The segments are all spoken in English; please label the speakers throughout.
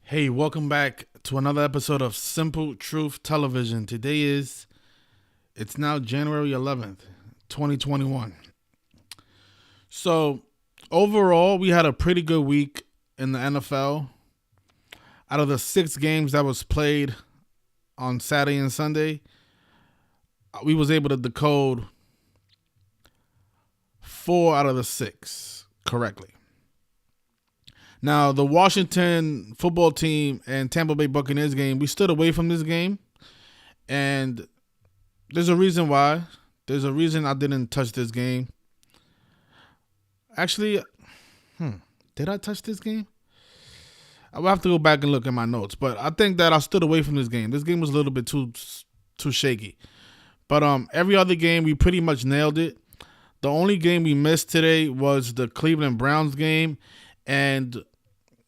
Speaker 1: Hey, welcome back to another episode of Simple Truth Television. It's now January 11th, 2021. So, overall, we had a pretty good week in the NFL. Out of the 6 games that was played on Saturday and Sunday, we was able to decode 4 out of the 6 correctly. Now, the Washington football team and Tampa Bay Buccaneers game, we stood away from this game. And there's a reason why. There's a reason I didn't touch this game. Actually, did I touch this game? I will have to go back and look at my notes. But I think that I stood away from this game. This game was a little bit too shaky. But every other game, we pretty much nailed it. The only game we missed today was the Cleveland Browns game. And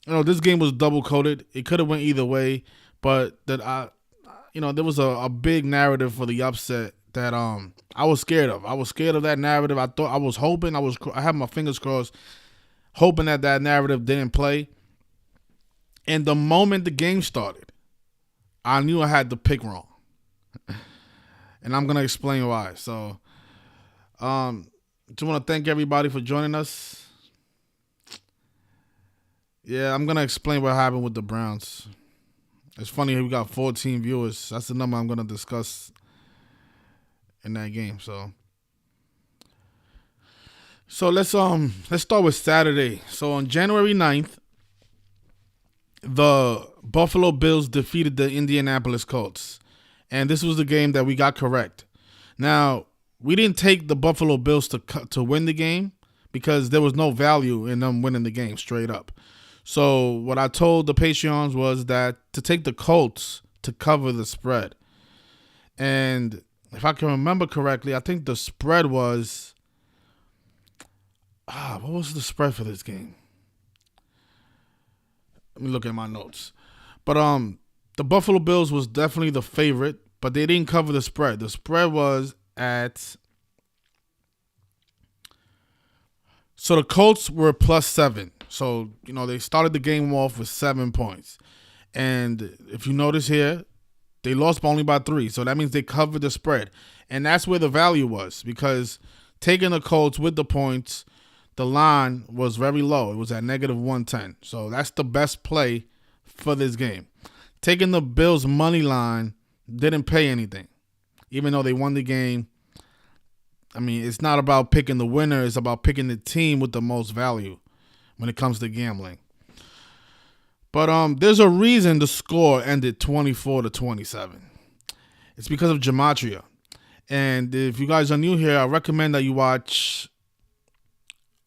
Speaker 1: this game was double coded. It could have went either way, but there was a big narrative for the upset that I was scared of. I was scared of that narrative. I had my fingers crossed, hoping that narrative didn't play. And the moment the game started, I knew I had the pick wrong, and I'm gonna explain why. So, just want to thank everybody for joining us. Yeah, I'm going to explain what happened with the Browns. It's funny we got 14 viewers. That's the number I'm going to discuss in that game. So let's start with Saturday. So on January 9th, the Buffalo Bills defeated the Indianapolis Colts. And this was the game that we got correct. Now, we didn't take the Buffalo Bills to win the game because there was no value in them winning the game straight up. So what I told the Patreons was that to take the Colts to cover the spread. And if I can remember correctly, I think the spread was... what was the spread for this game? Let me look at my notes. But the Buffalo Bills was definitely the favorite, but they didn't cover the spread. The spread was at... So the Colts were +7. So, they started the game off with 7 points. And if you notice here, they lost only by 3. So that means they covered the spread. And that's where the value was, because taking the Colts with the points, the line was very low. It was at -110. So that's the best play for this game. Taking the Bills money line didn't pay anything, even though they won the game. I mean, it's not about picking the winner. It's about picking the team with the most value when it comes to gambling. But there's a reason the score ended 24-27. It's because of gematria. And if you guys are new here, I recommend that you watch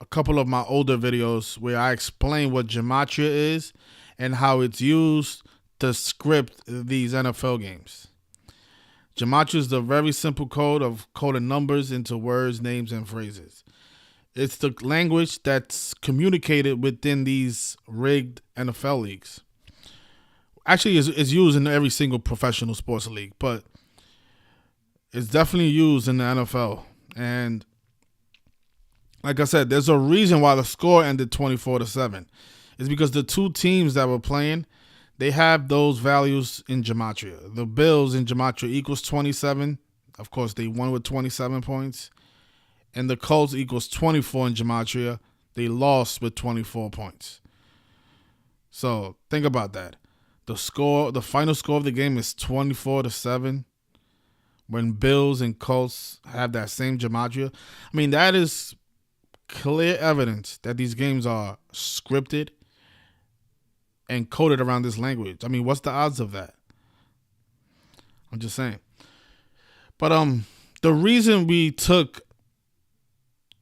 Speaker 1: a couple of my older videos where I explain what gematria is and how it's used to script these NFL games. Gematria is the very simple code of coding numbers into words, names, and phrases. It's the language that's communicated within these rigged NFL leagues. Actually, it's used in every single professional sports league, but it's definitely used in the NFL. And like I said, there's a reason why the score ended 24-7. It's because the two teams that were playing, they have those values in gematria. The Bills in gematria equals 27. Of course, they won with 27 points. And the Colts equals 24 in gematria. They lost with 24 points. So think about that. The final score of the game is 24-7. When Bills and Colts have that same gematria. I mean, that is clear evidence that these games are scripted and coded around this language. I mean, what's the odds of that? I'm just saying. But the reason we took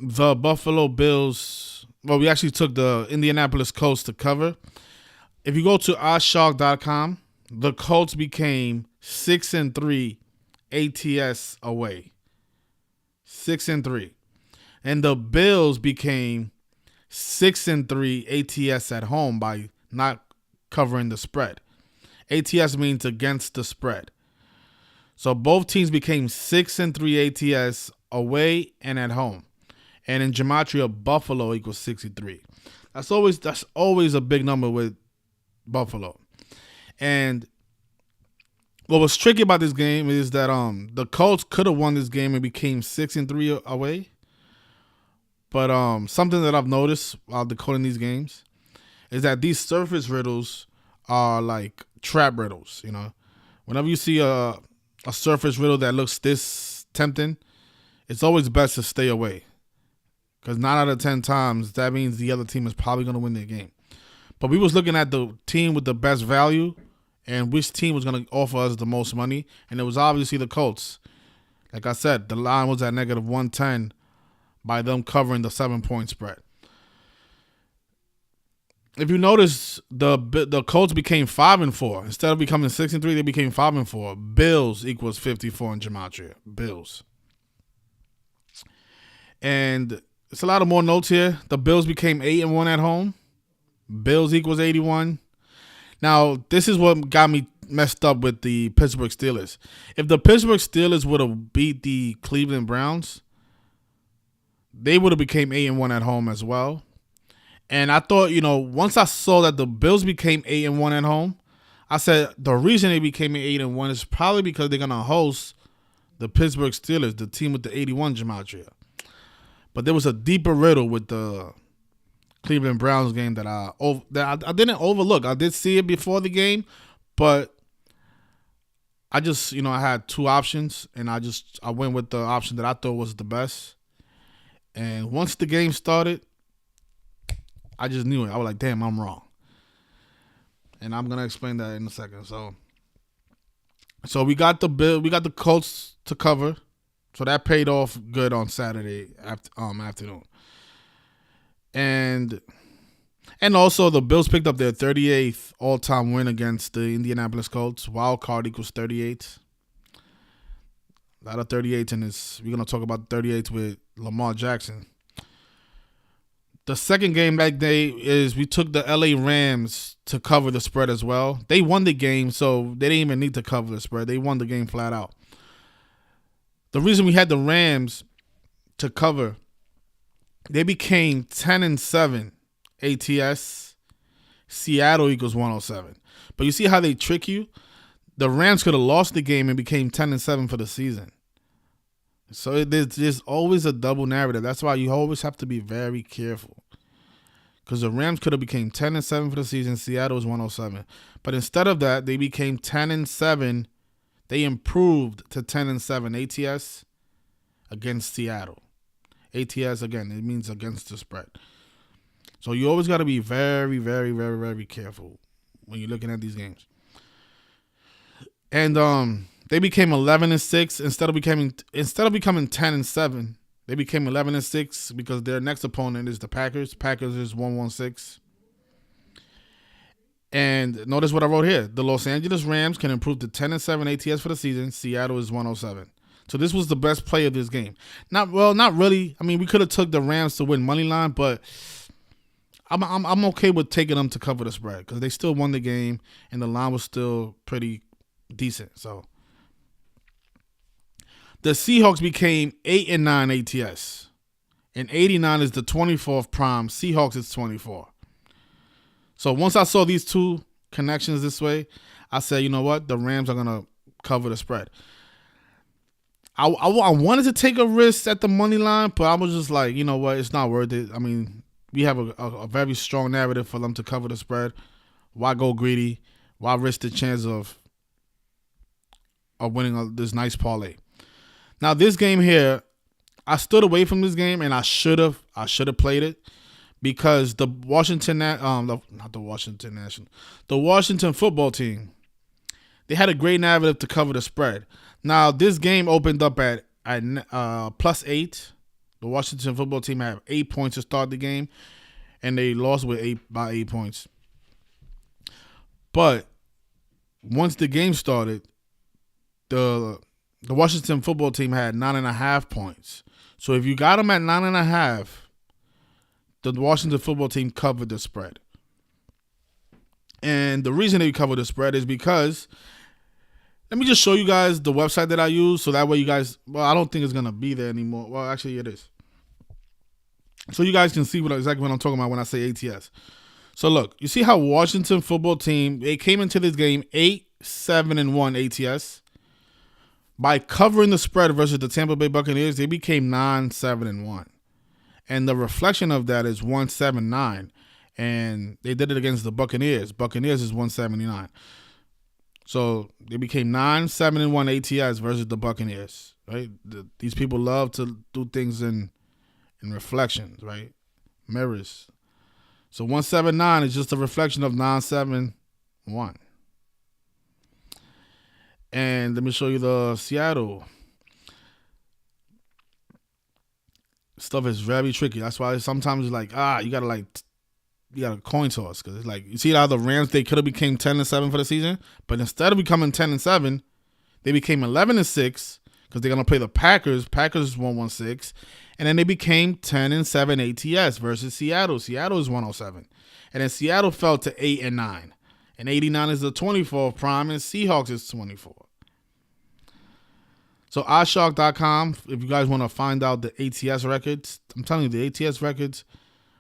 Speaker 1: the Buffalo Bills, we actually took the Indianapolis Colts to cover. If you go to oddshark.com, the Colts became 6-3 ATS away. 6-3. And the Bills became 6-3 ATS at home by not covering the spread. ATS means against the spread. So both teams became 6-3 ATS away and at home. And in gematria, Buffalo equals 63. That's always a big number with Buffalo. And what was tricky about this game is that the Colts could have won this game and became 6-3 away. But something that I've noticed while decoding these games is that these surface riddles are like trap riddles. You know, whenever you see a surface riddle that looks this tempting, it's always best to stay away, because 9 out of 10 times that means the other team is probably going to win their game. But we was looking at the team with the best value and which team was going to offer us the most money, and it was obviously the Colts. Like I said, the line was at -110 by them covering the 7-point spread. If you notice, the Colts became 5-4 instead of becoming 6-3. They became 5-4. Bills equals 54 in gematria. Bills, and it's a lot of more notes here. The Bills became 8-1 at home. Bills equals 81. Now, this is what got me messed up with the Pittsburgh Steelers. If the Pittsburgh Steelers would have beat the Cleveland Browns, they would have became 8-1 at home as well. And I thought, once I saw that the Bills became 8-1 at home, I said the reason they became 8-1 is probably because they're gonna host the Pittsburgh Steelers, the team with the 81 gematria. But there was a deeper riddle with the Cleveland Browns game that I didn't overlook. I did see it before the game, but I just, I had two options, and I went with the option that I thought was the best. And once the game started, I just knew it. I was like, damn, I'm wrong. And I'm gonna explain that in a second. So we got the Colts to cover. So that paid off good on Saturday afternoon. And also the Bills picked up their 38th all-time win against the Indianapolis Colts. Wild card equals 38. A lot of 38s in this. We're going to talk about 38s with Lamar Jackson. The second game that day is we took the LA Rams to cover the spread as well. They won the game, so they didn't even need to cover the spread. They won the game flat out. The reason we had the Rams to cover, they became 10-7 ATS. Seattle equals 107. But you see how they trick you? The Rams could have lost the game and became 10-7 for the season. So there's always a double narrative. That's why you always have to be very careful. Because the Rams could have became 10-7 for the season. Seattle was 107. But instead of that, they became 10-7. They improved to 10-7 ATS against Seattle. ATS, again, it means against the spread. So you always got to be very, very, very, very careful when you're looking at these games. And they became 11-6 instead of becoming 10-7. They became 11-6 because their next opponent is the Packers. Packers is 1-6. And notice what I wrote here. The Los Angeles Rams can improve to 10-7 ATS for the season. Seattle is 107. So this was the best play of this game. Not really. I mean, we could have took the Rams to win money line, but I'm okay with taking them to cover the spread because they still won the game and the line was still pretty decent. So the Seahawks became 8-9 ATS, and 89 is the 24th prime. Seahawks is 24. So once I saw these two connections this way, I said, you know what? The Rams are gonna cover the spread. I wanted to take a risk at the money line, but I was just like, you know what? It's not worth it. I mean, we have a very strong narrative for them to cover the spread. Why go greedy? Why risk the chance of winning this nice parlay? Now, this game here, I stood away from this game, and I should have played it because the Washington football team, they had a great narrative to cover the spread. Now, this game opened up at +8. The Washington football team had 8 points to start the game, and they lost by 8 points. But once the game started, the Washington football team had 9.5 points. So if you got them at 9.5, the Washington football team covered the spread. And the reason they covered the spread is because, let me just show you guys the website that I use so that way you guys, well, I don't think it's going to be there anymore. Well, actually it is. So you guys can see exactly what I'm talking about when I say ATS. So look, you see how Washington football team, they came into this game 8-7-1 ATS. By covering the spread versus the Tampa Bay Buccaneers, they became 9-7-1. And the reflection of that is 179. And they did it against the Buccaneers. Buccaneers is 179. So they became 9-7-1 ATS versus the Buccaneers. Right? These people love to do things in reflections, right? Mirrors. So 179 is just a reflection of 9-7-1. And let me show you the Seattle. Stuff is very tricky. That's why sometimes it's like, you gotta coin toss. Because it's like, you see how the Rams, they could have became 10-7 for the season, but instead of becoming 10-7, they became 11-6 because they're gonna play the Packers. Packers is 116, and then they became 10-7 ATS versus Seattle. Seattle is 107, and then Seattle fell to 8-9, and 89 is the 24th prime, and Seahawks is 24. So oddshark.com, if you guys want to find out the ATS records, I'm telling you, the ATS records,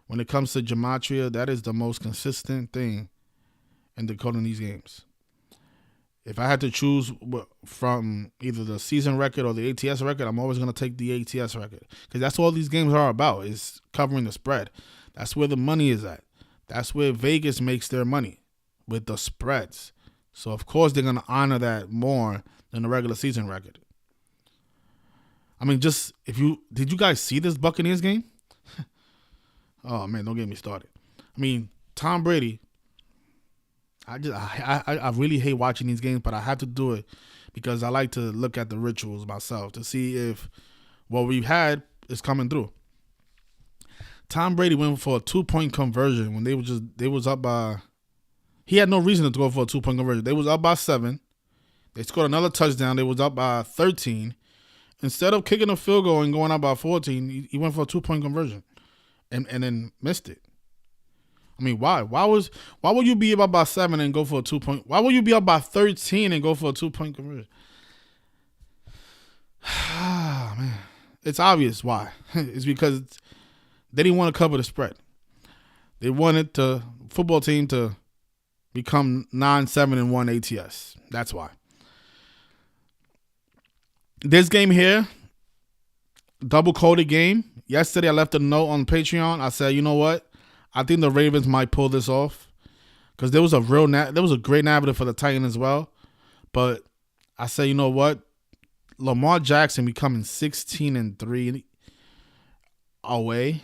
Speaker 1: when it comes to gematria, that is the most consistent thing in decoding these games. If I had to choose from either the season record or the ATS record, I'm always going to take the ATS record. Because that's all these games are about, is covering the spread. That's where the money is at. That's where Vegas makes their money, with the spreads. So, of course, they're going to honor that more than the regular season record. I mean, did you guys see this Buccaneers game? Oh man, don't get me started. I mean, Tom Brady. I really hate watching these games, but I have to do it because I like to look at the rituals myself to see if what we've had is coming through. Tom Brady went for a 2-point conversion when they was up by. He had no reason to go for a 2-point conversion. They was up by 7. They scored another touchdown. They was up by 13. Instead of kicking a field goal and going up by 14, he went for a 2-point conversion, and then missed it. I mean, why? Why would you be up by 7 and go for a 2-point? Why would you be up by 13 and go for a 2-point conversion? Man, it's obvious why. It's because they didn't want to cover the spread. They wanted the football team to become 9-7-1 ATS. That's why. This game here, double-coded game. Yesterday, I left a note on Patreon. I said, you know what? I think the Ravens might pull this off because there was a great narrative for the Titans as well. But I said, you know what? Lamar Jackson becoming 16-3 away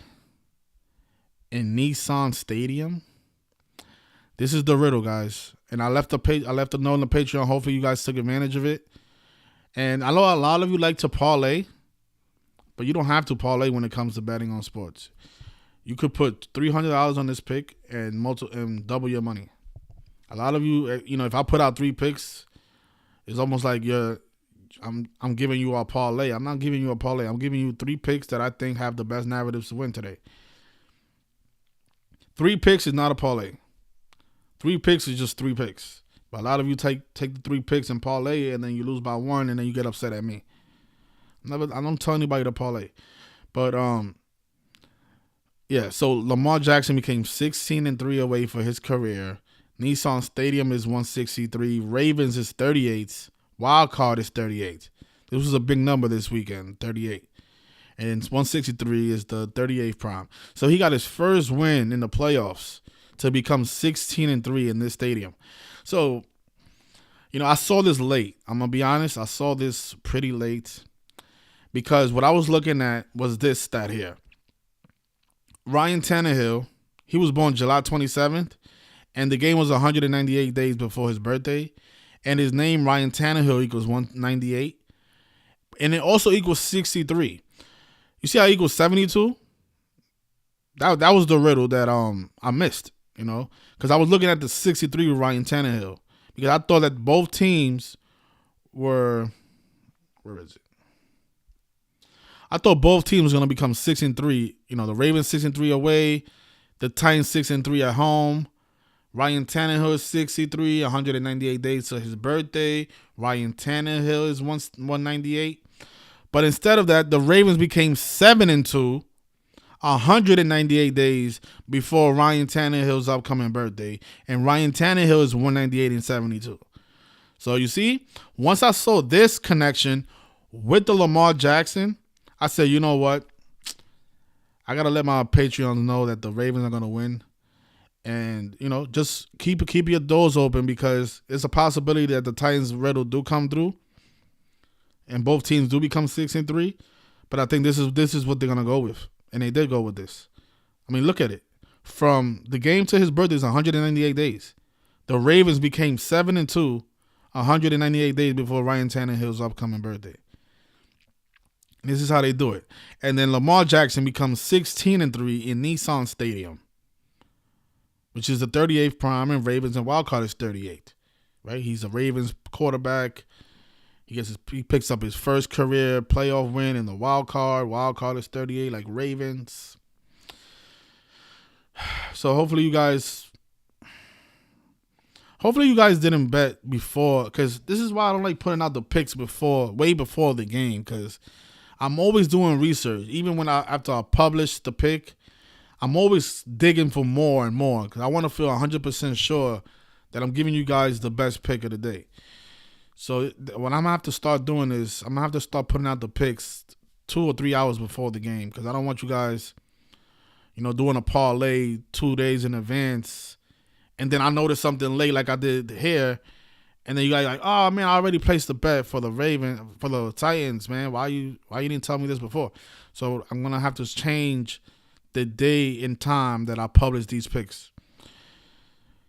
Speaker 1: in Nissan Stadium. This is the riddle, guys. And I left a note on the Patreon. Hopefully, you guys took advantage of it. And I know a lot of you like to parlay, but you don't have to parlay when it comes to betting on sports. You could put $300 on this pick and double your money. A lot of you, if I put out 3 picks, it's almost like I'm giving you a parlay. I'm not giving you a parlay. I'm giving you 3 picks that I think have the best narratives to win today. 3 picks is not a parlay. 3 picks is just 3 picks. But a lot of you take the 3 picks and parlay it, and then you lose by 1, and then you get upset at me. I don't tell anybody to parlay. But, yeah, so Lamar Jackson became 16-3 away for his career. Nissan Stadium is 163. Ravens is 38. Wild card is 38. This was a big number this weekend, 38. And 163 is the 38th prime. So he got his first win in the playoffs to become 16-3 in this stadium. So, I saw this late. I'm going to be honest. I saw this pretty late because what I was looking at was this stat here. Ryan Tannehill, he was born July 27th, and the game was 198 days before his birthday. And his name, Ryan Tannehill, equals 198. And it also equals 63. You see how it equals 72? That was the riddle that I missed. Because I was looking at the 63 with Ryan Tannehill because I thought that both teams were, where is it? I thought both teams were going to become 6-3. The Ravens 6-3 away, the Titans 6-3 at home. Ryan Tannehill is 63, 198 days to his birthday. Ryan Tannehill is 198. But instead of that, the Ravens became 7-2, 198 days before Ryan Tannehill's upcoming birthday, and Ryan Tannehill is 198 and 72. So you see, once I saw this connection with the Lamar Jackson, I said, you know what? I gotta let my Patreons know that the Ravens are gonna win, and just keep your doors open because it's a possibility that the Titans' riddle do come through, and both teams do become 6-3. But I think this is what they're gonna go with, and they did go with this. I mean, look at it. From the game to his birthday is 198 days. The Ravens became 7-2, 198 days before Ryan Tannehill's upcoming birthday. This is how they do it. And then Lamar Jackson becomes 16-3 in Nissan Stadium, which is the 38th prime, and Ravens and wildcard is 38. Right? He's a Ravens quarterback. He picks up his first career playoff win in the wild card. Wild card is 38, like Ravens. So hopefully you guys didn't bet before, because this is why I don't like putting out the picks way before the game, because I'm always doing research. Even after I publish the pick, I'm always digging for more and more because I want to feel 100% sure that I'm giving you guys the best pick of the day. So what I'm going to have to start doing is I'm going to have to start putting out the picks 2 or 3 hours before the game, because I don't want you guys, doing a parlay 2 days in advance, and then I notice something late like I did here, and then you guys are like, oh man, I already placed the bet for the Titans, man. Why you didn't tell me this before? So I'm gonna have to change the day and time that I publish these picks,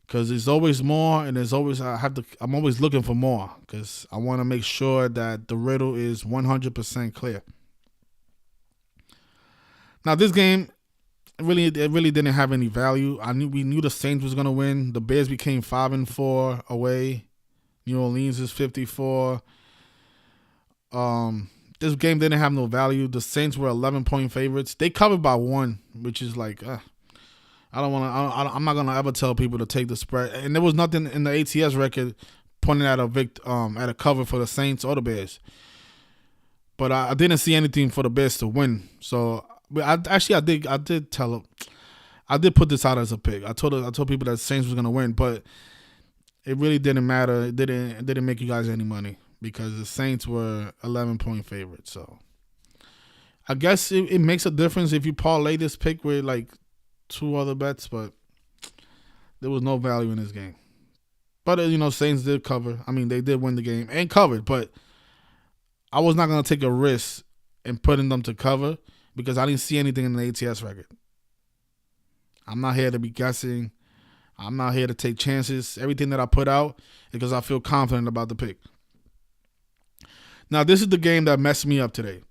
Speaker 1: because there's always more, and I'm always looking for more, because I want to make sure that the riddle is 100% clear. Now this game, it really didn't have any value. We knew the Saints was gonna win. The Bears became 5-4 away. New Orleans is 54. This game didn't have no value. The Saints were 11-point favorites. They covered by 1, which is like, I'm not gonna ever tell people to take the spread. And there was nothing in the ATS record pointing at a cover for the Saints or the Bears. But I didn't see anything for the Bears to win. So I did put this out as a pick. I told people that Saints was gonna win, but it really didn't matter. It didn't make you guys any money because the Saints were 11-point favorites. So I guess it makes a difference if you parlay this pick with like 2 other bets, but there was no value in this game. But Saints did cover. I mean, they did win the game and covered, but I was not gonna take a risk in putting them to cover because I didn't see anything in the ATS record. I'm not here to be guessing. I'm not here to take chances. Everything that I put out is because I feel confident about the pick. Now, this is the game that messed me up today.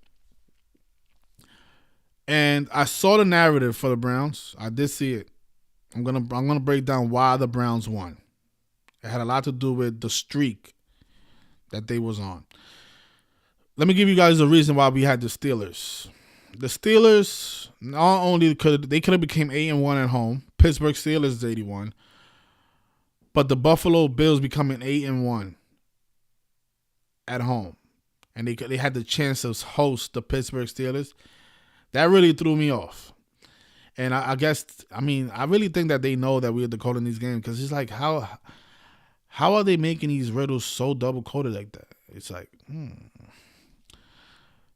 Speaker 1: And I saw the narrative for the Browns. I did see it. I'm gonna break down why the Browns won. It had a lot to do with the streak that they was on. Let me give you guys the reason why we had the Steelers. The Steelers not only could have became 8-1 at home. Pittsburgh Steelers is 81, but the Buffalo Bills becoming 8-1 at home, and they had the chance to host the Pittsburgh Steelers. That really threw me off, and I really think that they know that we're decoding these games, because it's like how are they making these riddles so double coded like that? It's like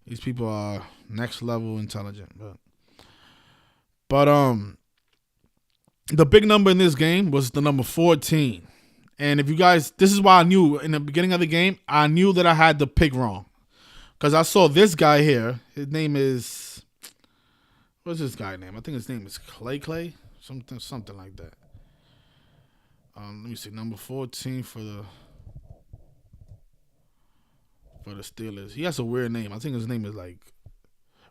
Speaker 1: these people are next level intelligent, but the big number in this game was the number 14. And if you guys, this is why I knew in the beginning of the game, I knew that I had the pick wrong. Because I saw this guy here. His name is, what's this guy's name? I think his name is Clay? Something like that. Let me see, number 14 for the Steelers. He has a weird name. I think his name is like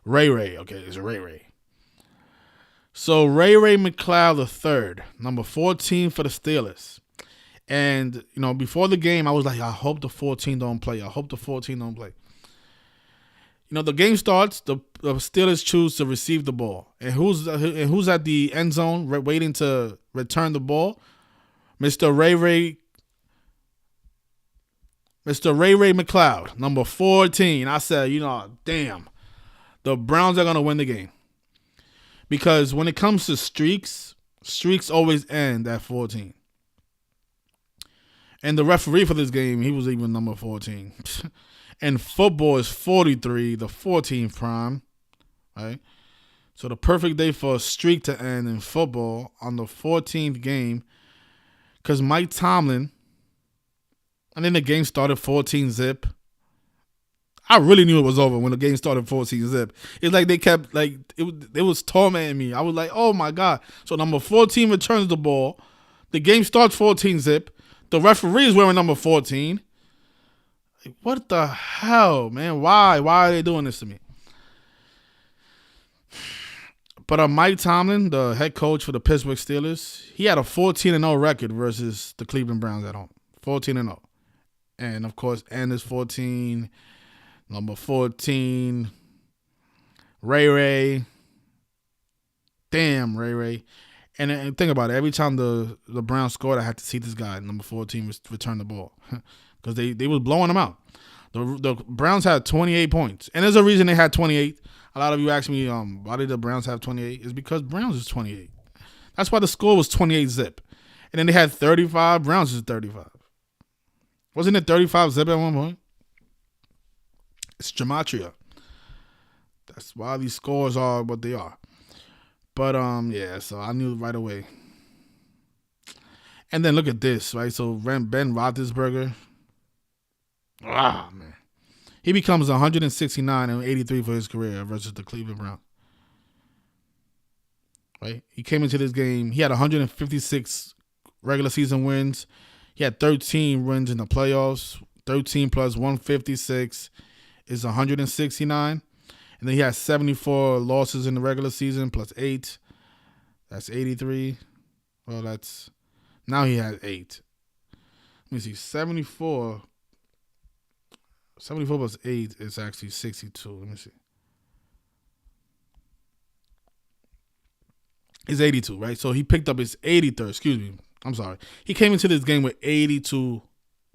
Speaker 1: Ray. Okay, it's Ray. So Ray McLeod III, number 14 for the Steelers. And, before the game, I was like, I hope the 14 don't play. The game starts, the Steelers choose to receive the ball. And who's at the end zone waiting to return the ball? Mr. Ray McLeod, number 14. I said, damn, the Browns are going to win the game. Because when it comes to streaks always end at 14. And the referee for this game, he was even number 14. And football is 43, the 14th prime, right? So the perfect day for a streak to end in football on the 14th game, because Mike Tomlin, and then the game started 14-zip. I really knew it was over when the game started 14-zip. It's like they kept, like, it was tormenting me. I was like, oh my God. So number 14 returns the ball. The game starts 14-zip. The referee is wearing number 14. Like, what the hell, man? Why? Why are they doing this to me? But Mike Tomlin, the head coach for the Pittsburgh Steelers, he had a 14-0 record versus the Cleveland Browns at home. 14-0. And, of course, is 14, number 14, Ray. Damn, Ray. And think about it. Every time the Browns scored, I had to see this guy, number 14, return the ball. Because they was blowing them out. The Browns had 28 points. And there's a reason they had 28. A lot of you ask me, why did the Browns have 28? It's because Browns is 28. That's why the score was 28-zip. And then they had 35. Browns is 35. Wasn't it 35-zip at one point? It's gematria. That's why these scores are what they are. But, yeah, so I knew right away. And then look at this, right? So Ben Roethlisberger. Man. He becomes 169 and 83 for his career versus the Cleveland Browns. Right? He came into this game. He had 156 regular season wins. He had 13 wins in the playoffs. 13 plus 156 is 169. And then he had 74 losses in the regular season plus 8. That's 83. Well, now he has 8. Let me see. 74 plus 8 is actually 62. Let me see. It's 82, right? So he picked up his 83rd. Excuse me. I'm sorry. He came into this game with 82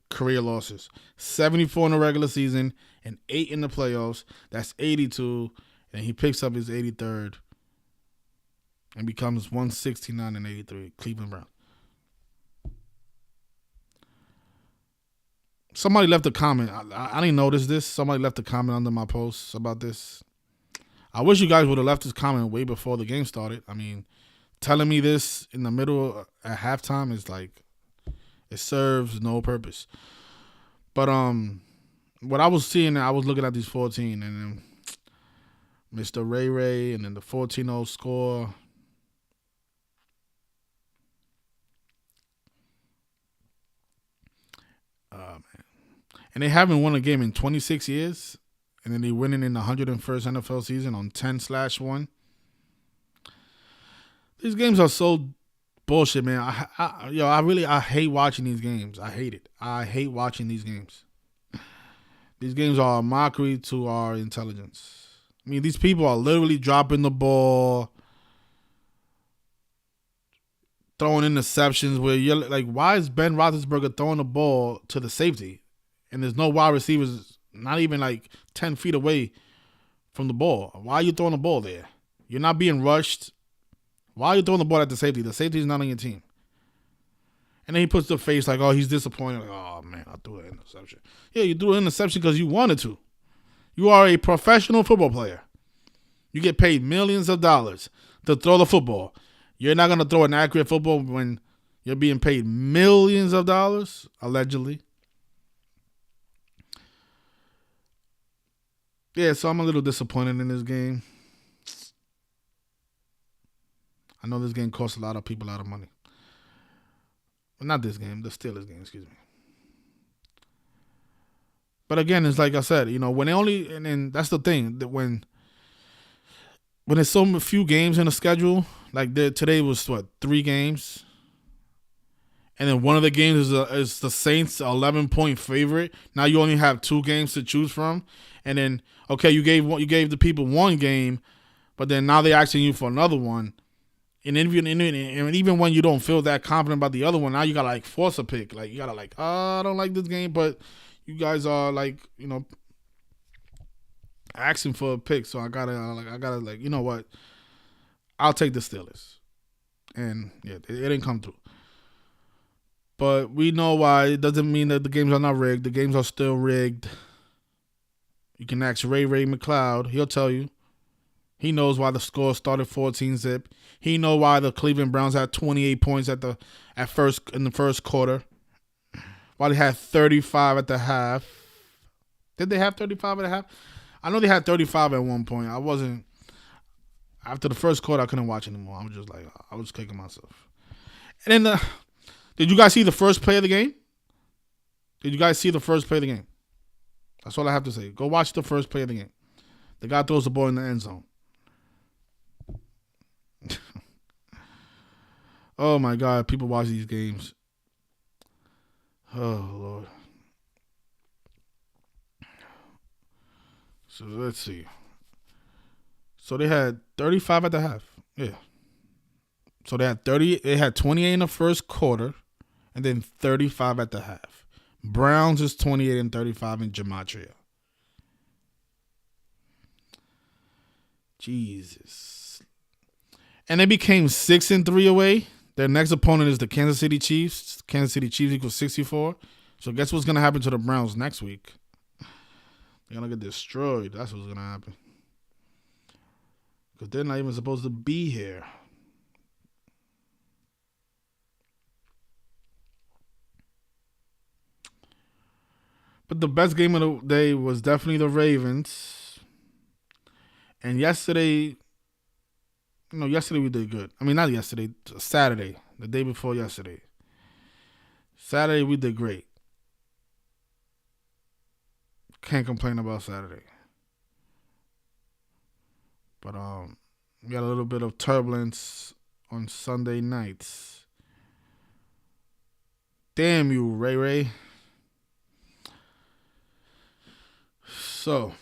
Speaker 1: career losses. 74 in the regular season and 8 in the playoffs. That's 82. And he picks up his 83rd and becomes 169 and 83. Cleveland Browns. Somebody left a comment. I didn't notice this. Somebody left a comment under my post about this. I wish you guys would have left this comment way before the game started. I mean, telling me this in the middle at halftime is like, it serves no purpose. But what I was seeing, I was looking at these 14, and then Mr. Ray, and then the 14-0 score. Man. And they haven't won a game in 26 years, and then they winning in the 101st NFL season on 10/1. These games are so bullshit, man. I hate watching these games. I hate it. I hate watching these games. These games are a mockery to our intelligence. I mean, these people are literally dropping the ball, throwing interceptions where you're like, why is Ben Roethlisberger throwing the ball to the safety? And there's no wide receivers, not even like 10 feet away from the ball. Why are you throwing the ball there? You're not being rushed. Why are you throwing the ball at the safety? The safety is not on your team. And then he puts the face like, oh, he's disappointed. Like, oh, man, I threw an interception. Yeah, you threw an interception because you wanted to. You are a professional football player. You get paid millions of dollars to throw the football. You're not going to throw an accurate football when you're being paid millions of dollars, allegedly. Yeah, so I'm a little disappointed in this game. I know this game costs a lot of people a lot of money. Well, not this game, the Steelers game, excuse me. But again, it's like I said, when they only, and that's the thing, that when there's so few games in the schedule, like today was 3 games, and then one of the games is the Saints 11-point favorite. Now you only have 2 games to choose from, and then okay, you gave the people one game, but then now they're asking you for another one, and even when you don't feel that confident about the other one, now you gotta force a pick. Like you gotta I don't like this game, but you guys are asking for a pick, so I gotta you know what? I'll take the Steelers. And yeah, it didn't come through. But we know why. It doesn't mean that the games are not rigged. The games are still rigged. You can ask Ray McLeod. He'll tell you. He knows why the score started 14-zip. He knows why the Cleveland Browns had 28 points in the first quarter. Why they had 35 at the half. Did they have 35 at the half? I know they had 35 at one point. After the first quarter, I couldn't watch anymore. I was just like, I was kicking myself. And then, did you guys see the first play of the game? Did you guys see the first play of the game? That's all I have to say. Go watch the first play of the game. The guy throws the ball in the end zone. Oh, my God. People watch these games. Oh, Lord. So, let's see. So, they had 35 at the half. Yeah. So, they had 28 in the first quarter and then 35 at the half. Browns is 28 and 35 in gematria. Jesus. And they became 6-3 away. Their next opponent is the Kansas City Chiefs. Kansas City Chiefs equals 64. So guess what's going to happen to the Browns next week? They're going to get destroyed. That's what's going to happen. Because they're not even supposed to be here. But the best game of the day was definitely the Ravens. And yesterday we did good. I mean, not yesterday, Saturday, the day before yesterday. Saturday, we did great. Can't complain about Saturday. But we got a little bit of turbulence on Sunday nights. Damn you, Ray. So,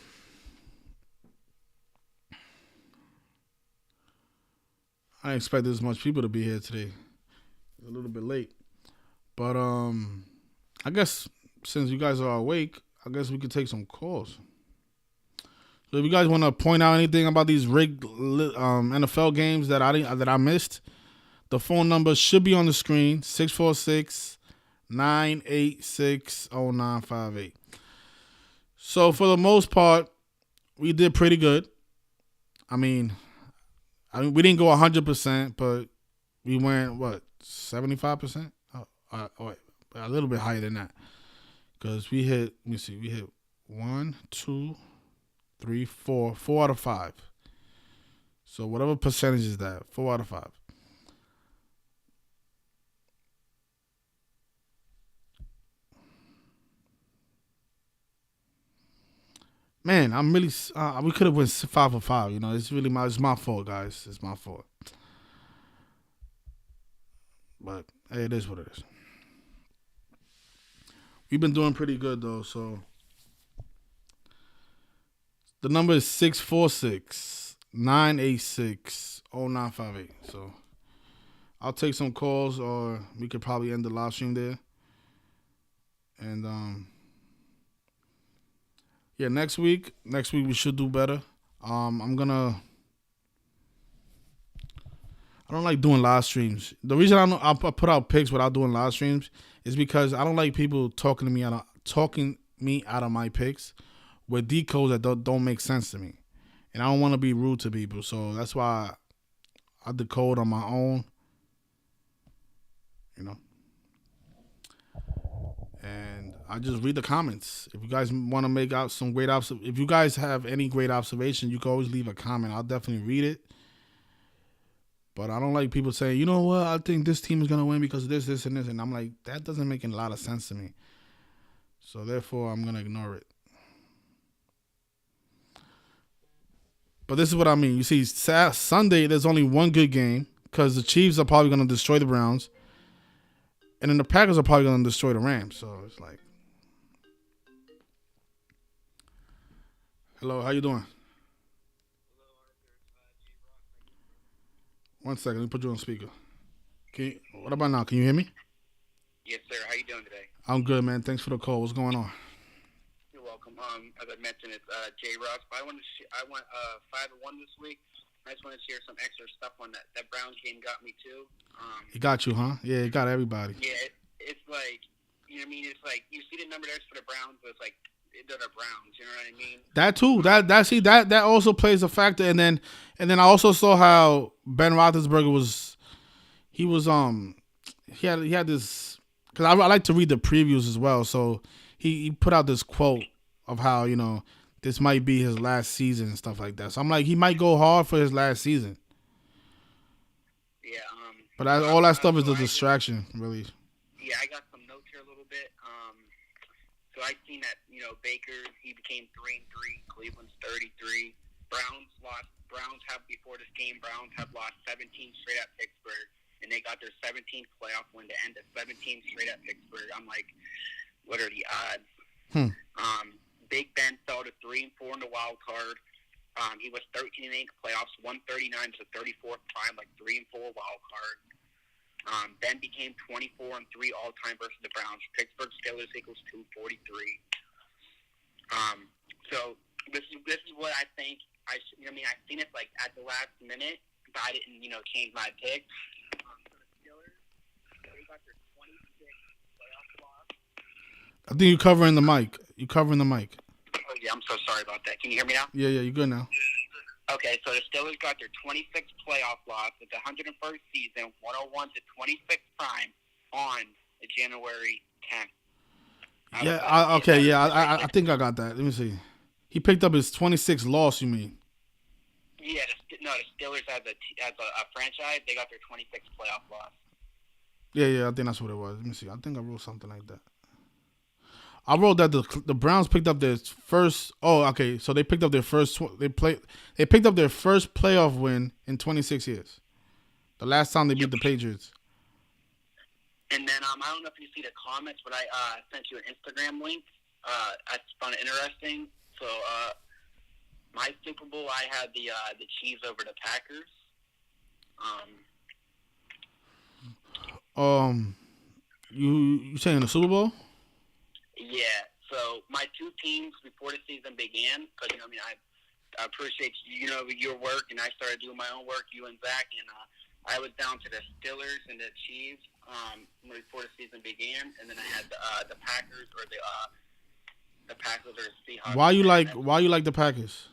Speaker 1: I didn't expect this much people to be here today. A little bit late. But I guess since you guys are awake, I guess we could take some calls. So if you guys want to point out anything about these rigged NFL games that I missed, the phone number should be on the screen, 646-986-0958. So for the most part, we did pretty good. I mean, we didn't go 100%, but we went, 75%? Wait, a little bit higher than that. Because we hit 1, 2, 3, 4 out of 5. So whatever percentage is that, 4 out of 5. Man, I'm really. We could have went 5 for 5. You know, it's my fault, guys. It's my fault. But hey, it is what it is. We've been doing pretty good though. So the number is 646-986-0958. So I'll take some calls, or we could probably end the live stream there. And yeah, next week we should do better. I don't like doing live streams. The reason I put out picks without doing live streams is because I don't like people talking me out of my picks with decodes that don't make sense to me, and I don't want to be rude to people. So that's why I decode on my own. You know. And I just read the comments. If you guys want to make out some great if you guys have any great observation, you can always leave a comment. I'll definitely read it. But I don't like people saying, you know what, I think this team is going to win because of this, and this. And I'm like, that doesn't make a lot of sense to me. So therefore, I'm going to ignore it. But this is what I mean. You see, Sunday, there's only one good game because the Chiefs are probably going to destroy the Browns. And then the Packers are probably going to destroy the Rams. So it's like, hello, how you doing? One second, let me put you on speaker. What about now? Can you hear me?
Speaker 2: Yes, sir. How you doing today?
Speaker 1: I'm good, man. Thanks for the call. What's going on?
Speaker 2: You're welcome. As I mentioned, it's J. Ross. I went 5-1 this week. I just wanted to share some extra stuff on that. That Browns game got me too.
Speaker 1: It got you, huh? Yeah, it got everybody.
Speaker 2: Yeah, it's like, you know what I mean? It's like you see the number there for the Browns, but it's like they're the Browns. You know what I mean?
Speaker 1: That too. That also plays a factor. And then I also saw how Ben Roethlisberger was. He was he had this, because I like to read the previews as well. So he put out this quote of how this might be his last season and stuff like that. So I'm like, he might go hard for his last season.
Speaker 2: Yeah.
Speaker 1: But all that stuff is a distraction, really.
Speaker 2: Yeah, I got some notes here a little bit. So I seen that Baker, he became 3-3. Cleveland's 33. Browns have before this game. Browns have lost 17 straight at Pittsburgh, and they got their 17th playoff win to end at 17 straight at Pittsburgh. I'm like, what are the odds? Big Ben fell to 3-4 in the wild card. He was 13-8 in the playoffs, 139 to 34th time, like 3-4 wild card. Ben became 24-3 all time versus the Browns. Pittsburgh Steelers equals 243. So this is what I think. I seen it like at the last minute, but I didn't change my pick. So the Steelers, they got their 26th playoff loss.
Speaker 1: I think you're covering the mic.
Speaker 2: Oh yeah, I'm so sorry about that. Can you hear me now?
Speaker 1: Yeah, you're good now.
Speaker 2: Okay, so the Steelers got their 26th playoff loss at the 101st season, 101 to 26 prime on January 10th.
Speaker 1: I think I got that. Let me see. He picked up his 26th loss, you mean?
Speaker 2: Yeah, the Steelers as a franchise, they got their 26th playoff loss.
Speaker 1: Yeah, I think that's what it was. Let me see. I think I wrote something like that. I wrote that the Browns picked up their first. Oh, okay. So they picked up their first. They picked up their first playoff win in 26 years. The last time they beat the Patriots.
Speaker 2: And then I don't know if you see the comments, but I sent you an Instagram link. I found it interesting. So my Super Bowl, I had the Chiefs over the Packers.
Speaker 1: You saying the Super Bowl?
Speaker 2: Yeah. So my two teams before the season began, because I appreciate your work, and I started doing my own work, you and Zach, and I was down to the Steelers and the Chiefs before the season began, and then I had the Packers or the Packers or the Seahawks. Why you
Speaker 1: like the Packers?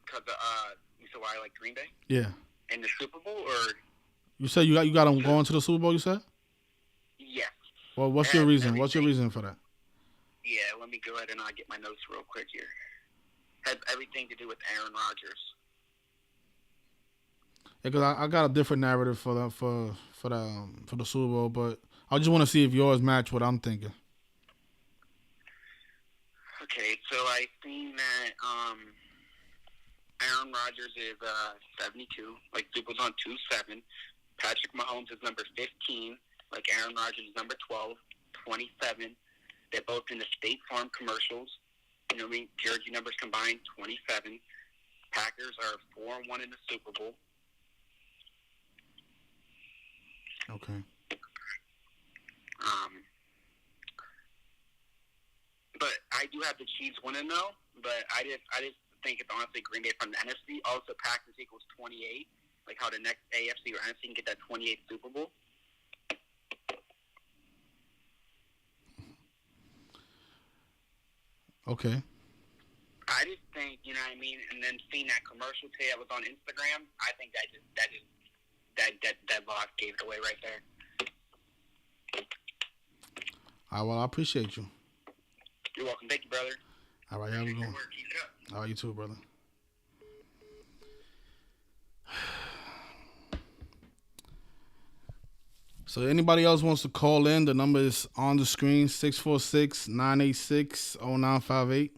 Speaker 2: Because you said why I like Green Bay?
Speaker 1: Yeah.
Speaker 2: In the Super Bowl, or
Speaker 1: you said you got them going to the Super Bowl? You said?
Speaker 2: Yes.
Speaker 1: Well, what's your reason? What's your reason for that?
Speaker 2: Yeah, let me go ahead and get my notes real quick here. Has everything to do with Aaron Rodgers.
Speaker 1: Yeah, because I got a different narrative for the Super Bowl, but I just want to see if yours match what I'm thinking.
Speaker 2: Okay, so I seen that Aaron Rodgers is 72, like Super Bowl's on 2-7. Patrick Mahomes is number 15, like Aaron Rodgers is number 12, 27. They're both in the State Farm commercials. Jersey numbers combined, 27. Packers are 4-1 in the Super Bowl.
Speaker 1: Okay.
Speaker 2: But I do have the Chiefs winning though. But I just think it's honestly Green Bay from the NFC. Also, Packers equals 28. Like how the next AFC or NFC can get that 28th Super Bowl.
Speaker 1: Okay.
Speaker 2: I just think, you know what I mean, and then seeing that commercial today that was on Instagram, I think that loss gave it away right there.
Speaker 1: All right, well, I appreciate you.
Speaker 2: You're welcome. Thank you, brother.
Speaker 1: All right, how we going?
Speaker 2: Keep it up.
Speaker 1: All right, you too, brother. So anybody else wants to call in, the number is on the screen, 646-986-0958.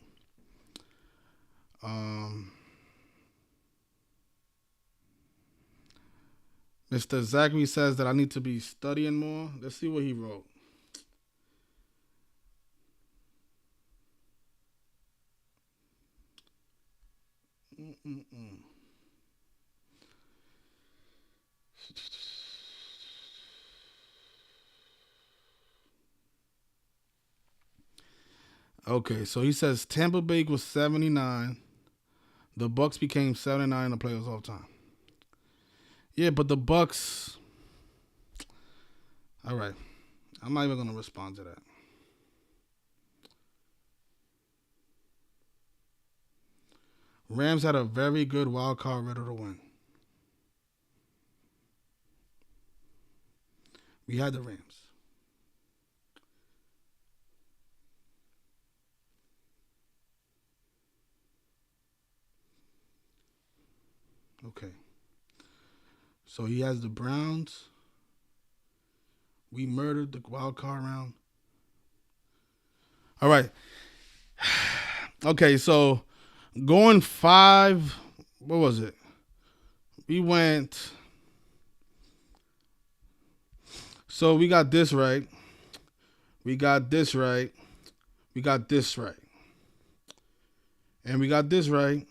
Speaker 1: Mr. Zachary says that I need to be studying more. Let's see what he wrote. Okay, so he says Tampa Bay was 79, The Bucs became 7-9 in the playoffs all time. Yeah, but the Bucs. All right, I'm not even gonna respond to that. Rams had a very good wild card riddle to win. We had the Rams. Okay. So he has the Browns. We murdered the wild card round. All right. Okay, so going 5, what was it? We went. So we got this right. We got this right. We got this right. And we got this right.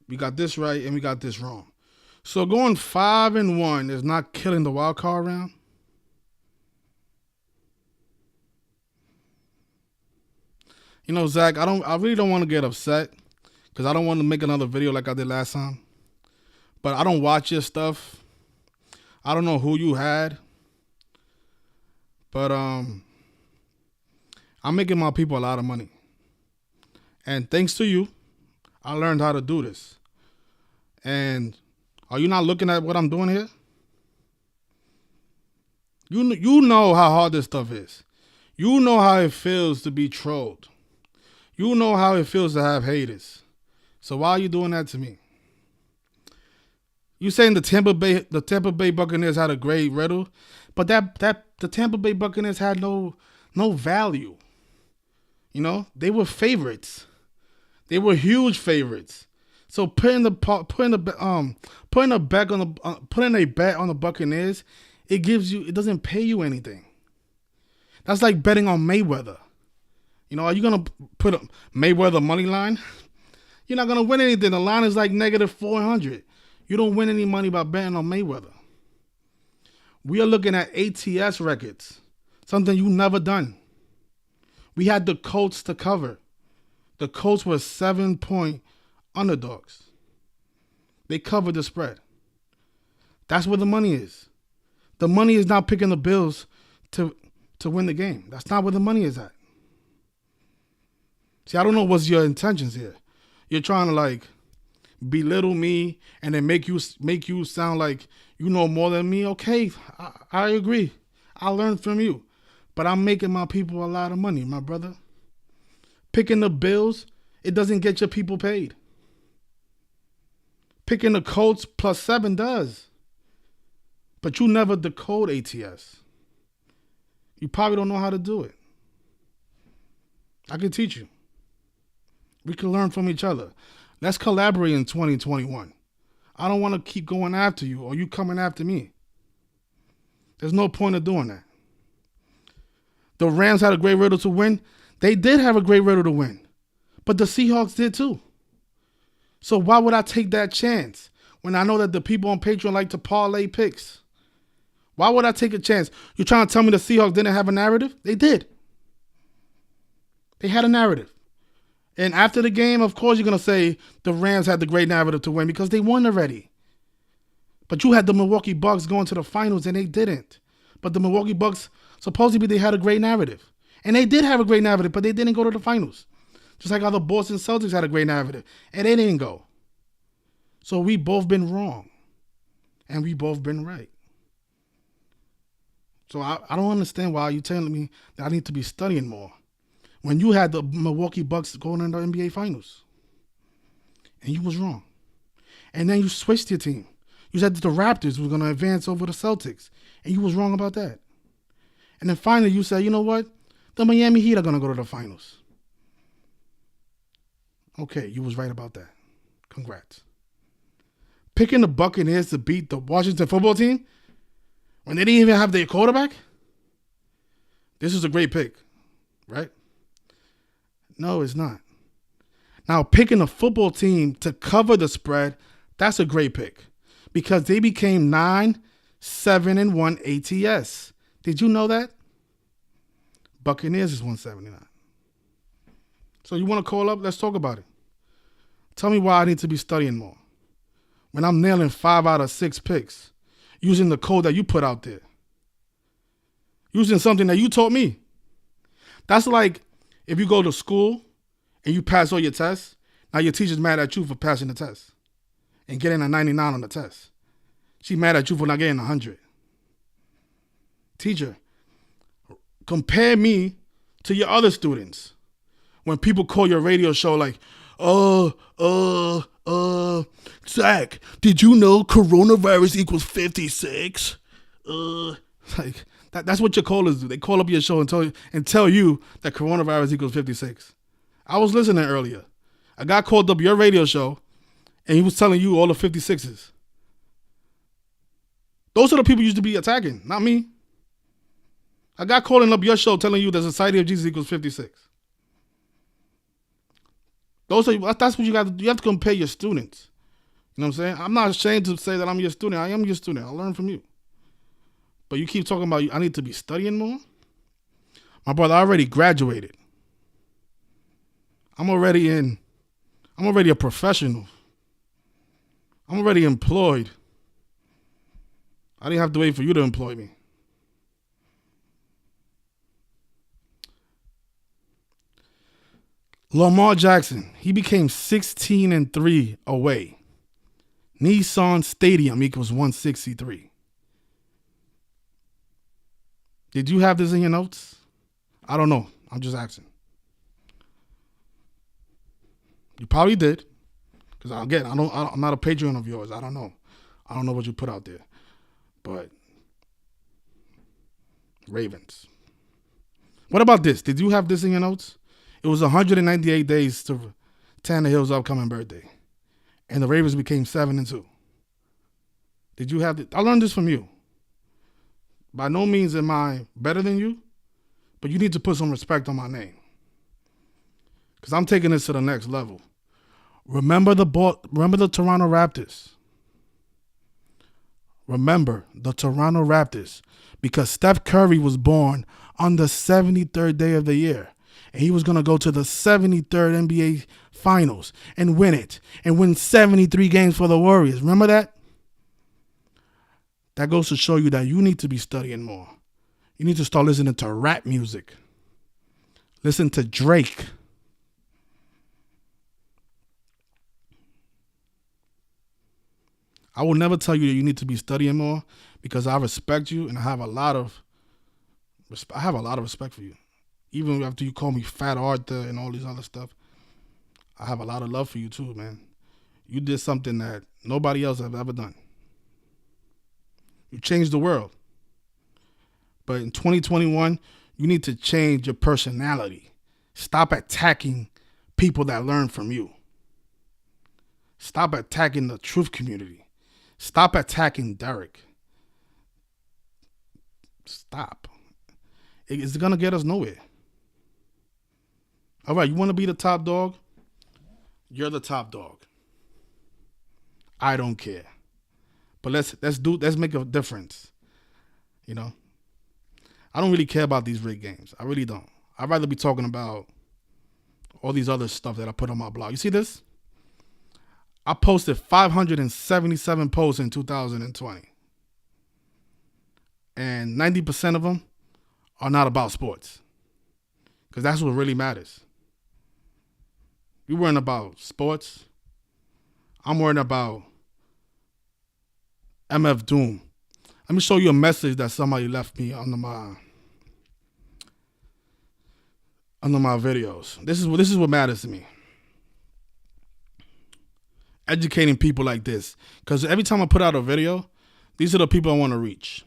Speaker 1: We got this right, and we got this wrong. So going 5-1 is not killing the wild card round. You know, Zach, I really don't want to get upset because I don't want to make another video like I did last time. But I don't watch your stuff. I don't know who you had. But I'm making my people a lot of money. And thanks to you, I learned how to do this. And are you not looking at what I'm doing here? You know how hard this stuff is. You know how it feels to be trolled. You know how it feels to have haters. So why are you doing that to me? You saying the Tampa Bay Buccaneers had a great riddle, but the Tampa Bay Buccaneers had no value. You know, they were favorites. They were huge favorites. So putting a bet on the Buccaneers, it doesn't pay you anything. That's like betting on Mayweather. You know, are you gonna put a Mayweather money line? You're not gonna win anything. The line is like -400. You don't win any money by betting on Mayweather. We are looking at ATS records, something you never done. We had the Colts to cover. The Colts were 7-point underdogs. They covered the spread. That's where the money is. The money is not picking the Bills to win the game. That's not where the money is at. See, I don't know what's your intentions here. You're trying to like belittle me and then make you sound like you know more than me. Okay, I agree. I learned from you. But I'm making my people a lot of money, my brother. Picking the Bills, it doesn't get your people paid. Picking the Colts +7 does. But you never decode ATS. You probably don't know how to do it. I can teach you. We can learn from each other. Let's collaborate in 2021. I don't want to keep going after you or you coming after me. There's no point of doing that. The Rams had a great riddle to win. They did have a great riddle to win. But the Seahawks did too. So why would I take that chance when I know that the people on Patron like to parlay picks? Why would I take a chance? You're trying to tell me the Seahawks didn't have a narrative? They did. They had a narrative. And after the game, of course, you're going to say the Rams had the great narrative to win because they won already. But you had the Milwaukee Bucs going to the finals and they didn't. But the Milwaukee Bucs, supposedly they had a great narrative. And they did have a great narrative, but they didn't go to the finals. Just like how the Boston Celtics had a great narrative and they didn't go. So we both been wrong. And we both been right. So I don't understand why you're telling me that I need to be studying more. When you had the Milwaukee Bucks going in the NBA Finals. And you was wrong. And then you switched your team. You said that the Raptors were going to advance over the Celtics. And you was wrong about that. And then finally you said, you know what? The Miami Heat are going to go to the finals. Okay, you was right about that. Congrats. Picking the Buccaneers to beat the Washington football team when they didn't even have their quarterback? This is a great pick, right? No, it's not. Now, picking a football team to cover the spread, that's a great pick because they became 9-7-1 ATS. Did you know that? Buccaneers is 179. So you want to call up? Let's talk about it. Tell me why I need to be studying more when I'm nailing 5 out of 6 picks using the code that you put out there, using something that you taught me. That's like if you go to school and you pass all your tests, now your teacher's mad at you for passing the test and getting a 99 on the test. She's mad at you for not getting 100. Teacher, compare me to your other students. When people call your radio show like, Zach, did you know coronavirus equals 56? Like that's what your callers do. They call up your show and tell you that coronavirus equals 56. I was listening earlier. A guy called up your radio show and he was telling you all the 56s. Those are the people you used to be attacking, not me. A guy calling up your show telling you the Society of Jesus equals 56. That's what you got to do. You have to compare your students. You know what I'm saying? I'm not ashamed to say that I'm your student. I am your student. I learn from you. But you keep talking about I need to be studying more. My brother, I already graduated. I'm already a professional. I'm already employed. I didn't have to wait for you to employ me. Lamar Jackson, he became 16-3 away. Nissan Stadium equals 163. Did you have this in your notes? I don't know. I'm just asking. You probably did. Because again, I'm not a Patron of yours. I don't know. I don't know what you put out there. But Ravens. What about this? Did you have this in your notes? It was 198 days to Tannehill's upcoming birthday. And the Ravens became 7-2. Did you have this? I learned this from you. By no means am I better than you, but you need to put some respect on my name. Because I'm taking this to the next level. Remember the Toronto Raptors. Remember the Toronto Raptors. Because Steph Curry was born on the 73rd day of the year. And he was going to go to the 73rd NBA Finals and win it. And win 73 games for the Warriors. Remember that? That goes to show you that you need to be studying more. You need to start listening to rap music. Listen to Drake. I will never tell you that you need to be studying more because I respect you and I have a lot of respect for you. Even after you call me Fat Arthur and all these other stuff, I have a lot of love for you too, man. You did something that nobody else has ever done. You changed the world. But in 2021, you need to change your personality. Stop attacking people that learn from you. Stop attacking the truth community. Stop attacking Derek. Stop. It's going to get us nowhere. All right, you want to be the top dog? You're the top dog. I don't care. But let's make a difference. You know? I don't really care about these rigged games. I really don't. I'd rather be talking about all these other stuff that I put on my blog. You see this? I posted 577 posts in 2020. And 90% of them are not about sports. Because that's what really matters. You worrying about sports. I'm worrying about MF Doom. Let me show you a message that somebody left me under my videos. This is what matters to me. Educating people like this. Because every time I put out a video, these are the people I want to reach.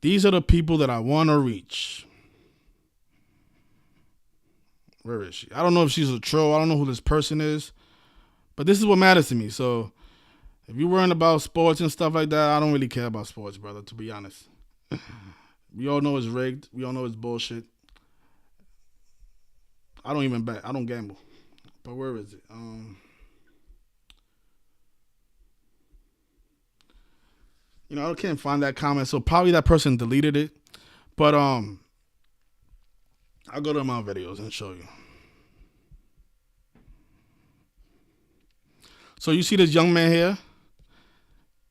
Speaker 1: These are the people that I want to reach. Where is she? I don't know if she's a troll. I don't know who this person is. But this is what matters to me. So if you're worrying about sports and stuff like that, I don't really care about sports, brother, to be honest. We all know it's rigged. We all know it's bullshit. I don't even bet. I don't gamble. But where is it? I can't find that comment, so probably that person deleted it. But I'll go to my videos and show you. So you see this young man here,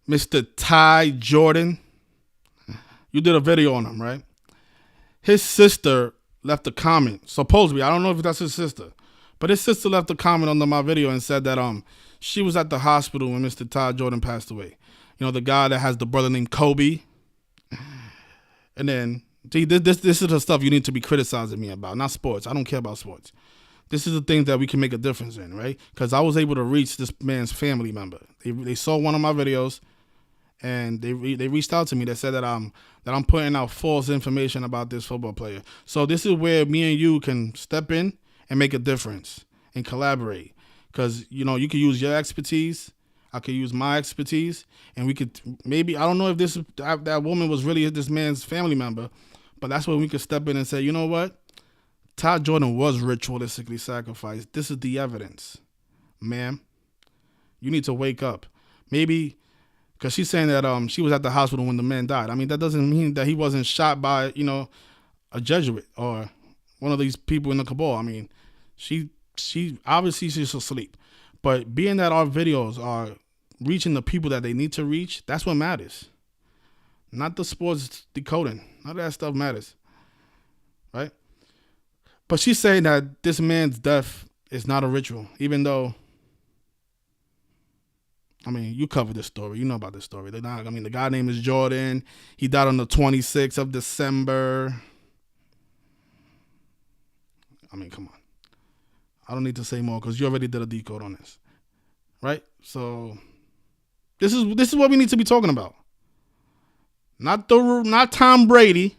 Speaker 1: Mr. Ty Jordan. You did a video on him, right? His sister left a comment. Supposedly, I don't know if that's his sister, but his sister left a comment under my video and said that she was at the hospital when Mr. Ty Jordan passed away. You know, the guy that has the brother named Kobe. And then, see, this is the stuff you need to be criticizing me about, not sports. I don't care about sports. This is the things that we can make a difference in, right? Because I was able to reach this man's family member. They saw one of my videos, and they reached out to me. They said that I'm putting out false information about this football player. So this is where me and you can step in and make a difference and collaborate. Because, you know, you can use your expertise. I could use my expertise, and we could maybe, I don't know if that woman was really this man's family member, but that's when we could step in and say, you know what? Ty Jordan was ritualistically sacrificed. This is the evidence. Ma'am, you need to wake up. Maybe, because she's saying that she was at the hospital when the man died. I mean, that doesn't mean that he wasn't shot by, you know, a Jesuit or one of these people in the cabal. I mean, she obviously she's asleep. But being that our videos are reaching the people that they need to reach, that's what matters. Not the sports decoding. None of that stuff matters. Right? But she's saying that this man's death is not a ritual, even though, I mean, you covered this story. You know about this story. The guy name is Jordan. He died on the 26th of December. I mean, come on. I don't need to say more because you already did a decode on this, right? So this is what we need to be talking about. Not Tom Brady,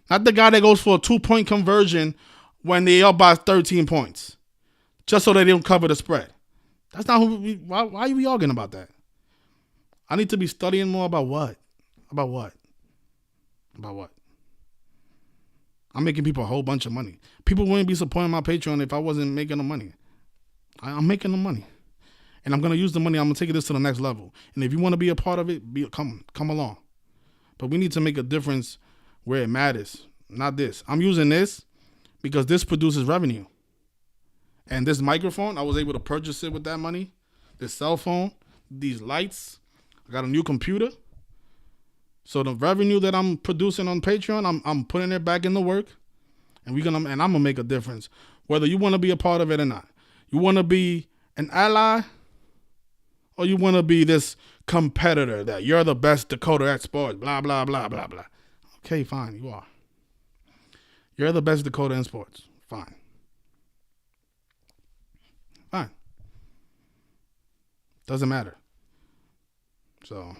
Speaker 1: not the guy that goes for a 2-point conversion when they up by 13 points, just so they don't cover the spread. That's not who. Why are we arguing about that? I need to be studying more about what? About what? About what? I'm making people a whole bunch of money. People wouldn't be supporting my Patreon if I wasn't making the money. I'm making the money. And I'm going to use the money. I'm going to take this to the next level. And if you want to be a part of it, come along. But we need to make a difference where it matters. Not this. I'm using this because this produces revenue. And this microphone, I was able to purchase it with that money. This cell phone, these lights. I got a new computer. So the revenue that I'm producing on Patreon, I'm putting it back in the work, and I'm gonna make a difference, whether you want to be a part of it or not. You want to be an ally, or you want to be this competitor that you're the best decoder at sports, blah blah blah blah blah. Okay, fine, you are. You're the best decoder in sports. Fine. Doesn't matter. So.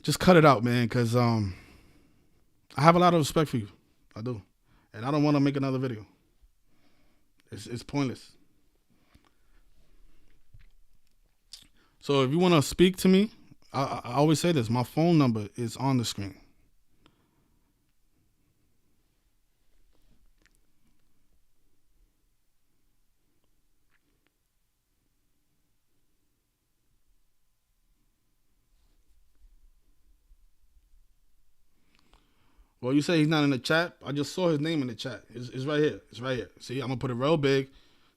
Speaker 1: Just cut it out, man, because I have a lot of respect for you. I do. And I don't want to make another video. It's pointless. So if you want to speak to me, I always say this. My phone number is on the screen. Well, you say he's not in the chat. I just saw his name in the chat. It's right here. It's right here. See, I'm going to put it real big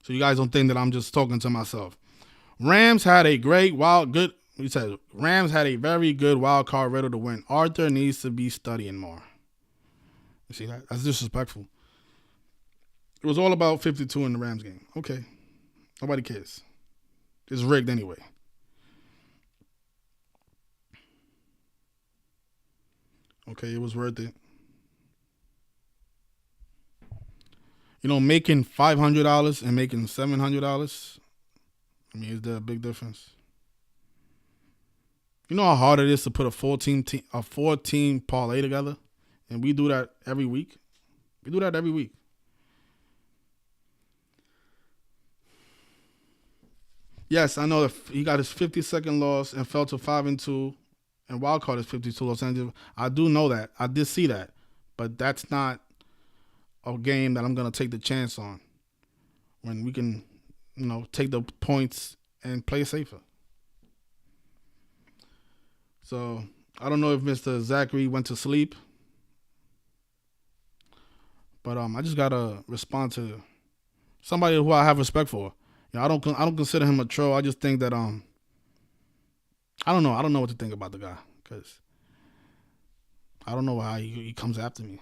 Speaker 1: so you guys don't think that I'm just talking to myself. Rams had a Rams had a very good wild card riddle to win. Arthur needs to be studying more. You see that? That's disrespectful. It was all about 52 in the Rams game. Okay. Nobody cares. It's rigged anyway. Okay, it was worth it. You know, making $500 and making $700, I mean, is there a big difference? You know how hard it is to put a 4-team parlay together? And we do that every week. We do that every week. Yes, I know that he got his 52nd loss and fell to 5-2, and wild card is 52 Los Angeles. I do know that. I did see that. But that's not a game that I'm going to take the chance on when we can, you know, take the points and play safer. So, I don't know if Mr. Zachary went to sleep. But I just got to respond to somebody who I have respect for. I don't consider him a troll. I just think that I don't know. I don't know what to think about the guy because I don't know why he comes after me.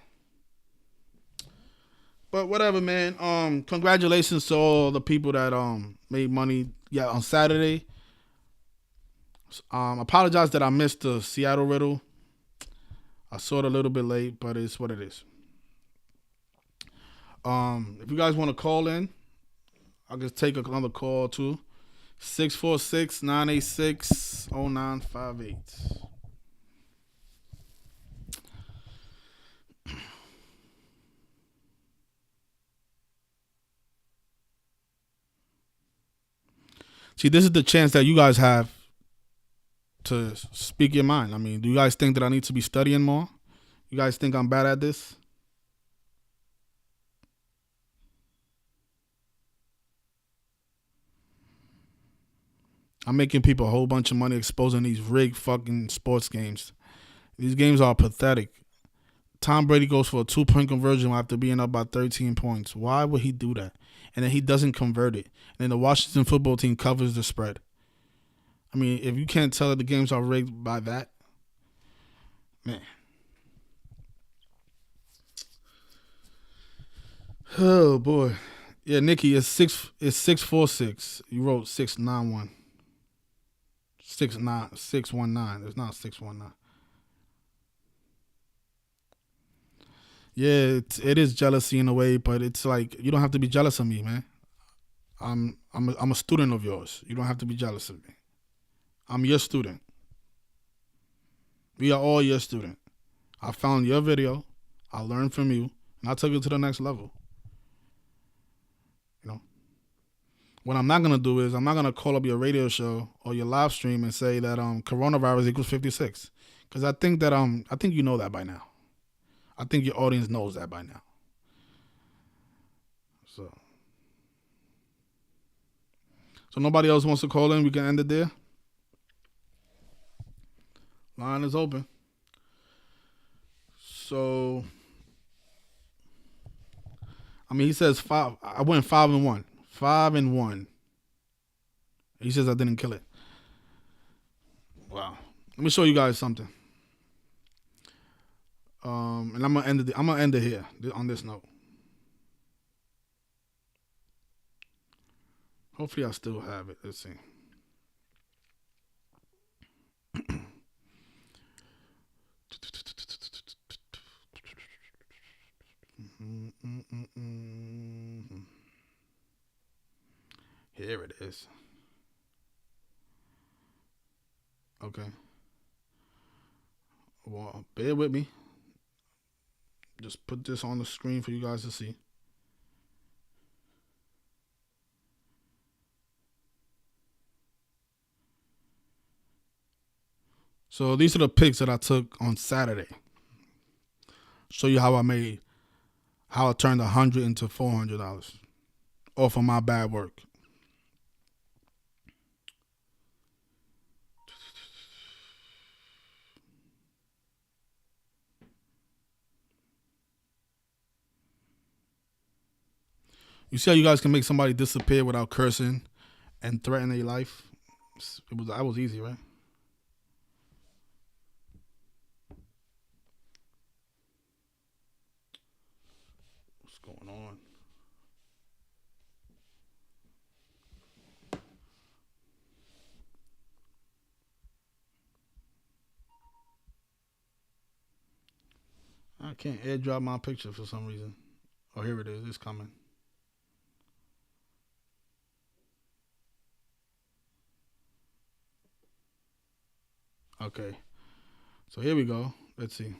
Speaker 1: But whatever, man. Congratulations to all the people that made money. Yeah, on Saturday. Apologize that I missed the Seattle riddle. I saw it a little bit late, but it's what it is. If you guys want to call in, I'll just take another call too. 646-986-0958. See, this is the chance that you guys have to speak your mind. I mean, do you guys think that I need to be studying more? You guys think I'm bad at this? I'm making people a whole bunch of money exposing these rigged fucking sports games. These games are pathetic. Tom Brady goes for a 2-point conversion after being up by 13 points. Why would he do that? And then he doesn't convert it. And then the Washington football team covers the spread. I mean, if you can't tell that the games are rigged by that, man. Oh boy. Yeah, Nikki, it's 646. You wrote 691. 619. It's not 619. Yeah, it is jealousy in a way, but it's like you don't have to be jealous of me, man. I'm a student of yours. You don't have to be jealous of me. I'm your student. We are all your student. I found your video. I learned from you, and I took it to the next level. You know, what I'm not gonna do is I'm not gonna call up your radio show or your live stream and say that coronavirus equals 56, because I think that I think you know that by now. I think your audience knows that by now. So nobody else wants to call in. We can end it there. Line is open. So, I mean, he says 5. I went 5-1. 5-1. He says I didn't kill it. Wow. Let me show you guys something. And I'm gonna end it here on this note. Hopefully, I still have it. Let's see. Here it is. Okay. Well, bear with me. Just put this on the screen for you guys to see. So these are the picks that I took on Saturday. Show you how I turned $100 into $400 off of my bad work. You see how you guys can make somebody disappear without cursing and threaten their life? That was easy, right? What's going on? I can't airdrop my picture for some reason. Oh, here it is. It's coming. Okay. So here we go. Let's see.